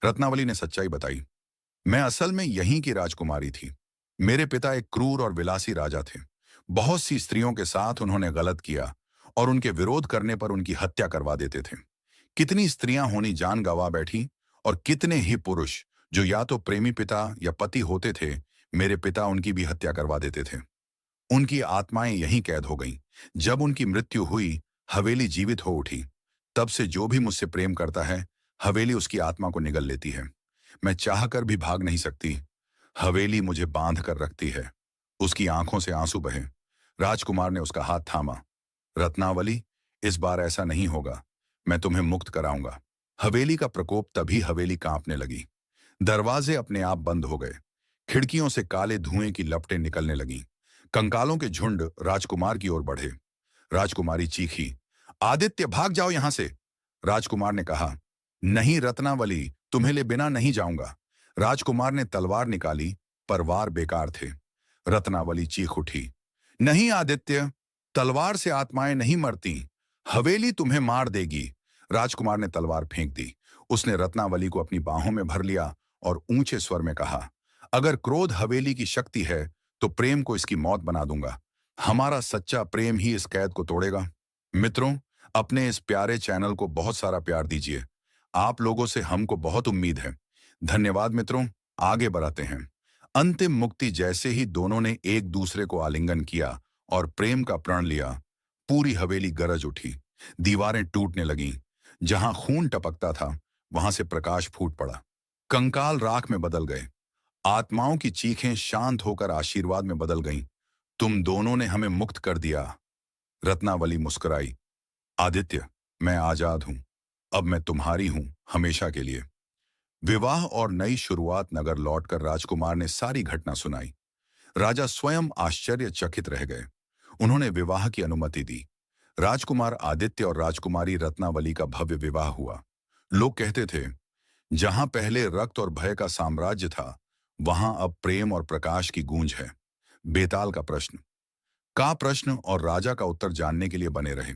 रत्नावली ने सच्चाई बताई। मैं असल में यहीं की राजकुमारी थी। मेरे पिता एक क्रूर और विलासी राजा थे। बहुत सी स्त्रियों के साथ उन्होंने गलत किया और उनके विरोध करने पर उनकी हत्या करवा देते थे। कितनी स्त्रियां होनी जान गंवा बैठी और कितने ही पुरुष जो या तो प्रेमी पिता या पति होते थे, मेरे पिता उनकी भी हत्या करवा देते थे। उनकी आत्माएं यहीं कैद हो गईं। जब उनकी मृत्यु हुई, हवेली जीवित हो उठी। तब से जो भी मुझसे प्रेम करता है, हवेली उसकी आत्मा को निगल लेती है। मैं चाहकर भी भाग नहीं सकती। हवेली मुझे बांध कर रखती है। उसकी आंखों से आंसू बहे। राजकुमार ने उसका हाथ थामा। रत्नावली, इस बार ऐसा नहीं होगा। मैं तुम्हें मुक्त कराऊंगा। हवेली का प्रकोप तभी हवेली कांपने लगी। दरवाजे अपने आप बंद हो गए। खिड़कियों से काले धुएं की लपटें निकलने लगीं। कंकालों के झुंड राजकुमार की ओर बढ़े। राजकुमारी चीखी, आदित्य, भाग जाओ यहां से। राजकुमार ने कहा, नहीं रत्नावली, तुम्हें ले बिना नहीं जाऊंगा। राजकुमार ने तलवार निकाली, पर वार बेकार थे। रत्नावली चीख उठी, नहीं आदित्य, तलवार से आत्माएं नहीं मरती। हवेली तुम्हें मार देगी। राजकुमार ने तलवार फेंक दी। उसने रत्नावली को अपनी बाहों में भर लिया और ऊंचे स्वर में कहा, अगर क्रोध हवेली की शक्ति है तो प्रेम को इसकी मौत बना दूंगा। हमारा सच्चा प्रेम ही इस कैद को तोड़ेगा। मित्रों, अपने इस प्यारे चैनल को बहुत सारा प्यार दीजिए। आप लोगों से हमको बहुत उम्मीद है। धन्यवाद मित्रों। आगे बढ़ाते हैं। अंतिम मुक्ति जैसे ही दोनों ने एक दूसरे को आलिंगन किया और प्रेम का प्रण लिया, पूरी हवेली गरज उठी। दीवारें टूटने लगीं। जहां खून टपकता था, वहां से प्रकाश फूट पड़ा। कंकाल राख में बदल गए। आत्माओं की चीखें शांत होकर आशीर्वाद में बदल गईं। तुम दोनों ने हमें मुक्त कर दिया। रत्नावली मुस्कुराई, आदित्य, मैं आजाद हूं। अब मैं तुम्हारी हूं, हमेशा के लिए। विवाह और नई शुरुआत नगर लौटकर राजकुमार ने सारी घटना सुनाई। राजा स्वयं आश्चर्यचकित रह गए। उन्होंने विवाह की अनुमति दी। राजकुमार आदित्य और राजकुमारी रत्नावली का भव्य विवाह हुआ। लोग कहते थे, जहां पहले रक्त और भय का साम्राज्य था, वहां अब प्रेम और प्रकाश की गूंज है। बेताल का प्रश्न और राजा का उत्तर जानने के लिए बने रहे।